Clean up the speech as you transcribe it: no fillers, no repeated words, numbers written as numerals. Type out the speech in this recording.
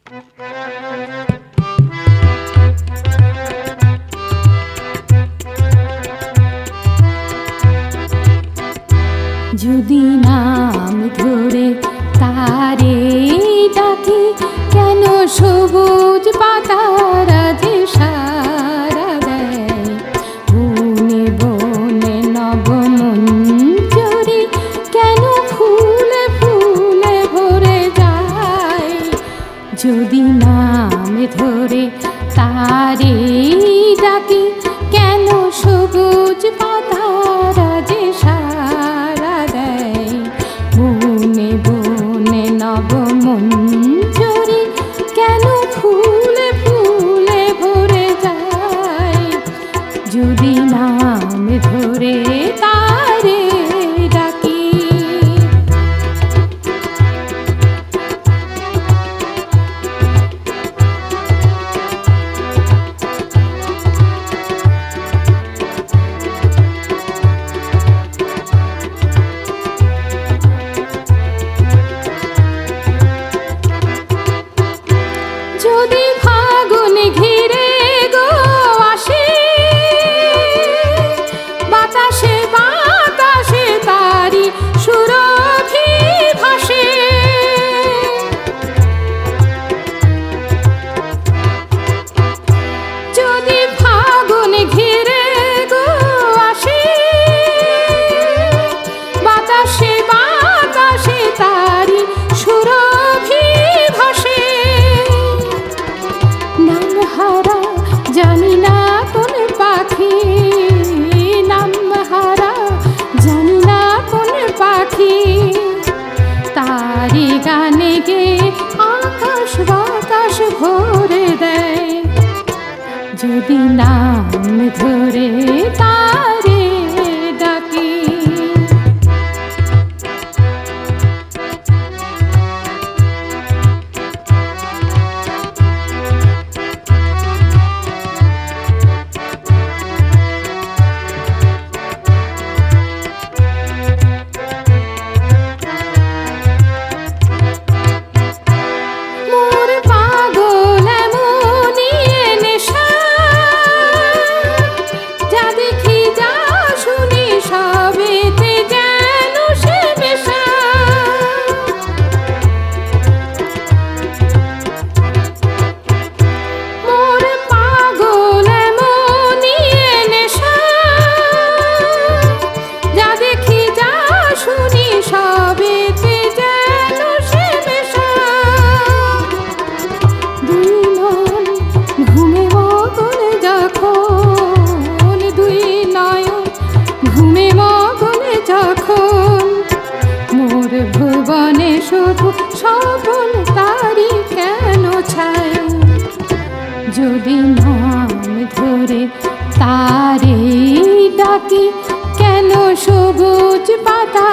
যদি নাম ধরে তারে ডাকি, কেন সবুজ পাতারা যে সারা দেয়। বনে বনে নবমঞ্জরি কেন ফুলে ফুলে ভরে যায়। যদি নাম ধরে তারে ডাকি, কেন সবুজ পাতারা যে সারা দেয়। বনে বনে নবমঞ্জরি কেন ফুলে ফুলে ভরে যায়। যদি নাম ধরে তারে ডাকি। যদি ফাগুন ঘিরে গো আসে, বাতাসে বাতাসে তারি সুরভি ভাসে। যদি ফাগুন ঘিরে গো আসে, বাতাসে বাতাসে তারি সুরভি ভাসে। নামহারা জানি না কোন পাখি, নামহারা জানি না কোন পাখি, তারি গানে গে আকাশ বাতাস ভরে দেয়। যদি নাম ধরে তারে ডাকি। মোর পাগল এমনই নেশা, যা দেখি যা শুনি সবেতে যেন সে পেশা। মোর পাগল এমনই নেশা, যা দেখি যা শুনি সবেতে যেন সে পেশা। দুই মন ঘুমে মগন যখন, দুই নয়ন ঘুমে মগন যখন, মোর ভুবনে শুধু স্বপন তারি কেন ছায়। যদি নাম ধরে তারে ডাকি, কেন সবুজ পাতা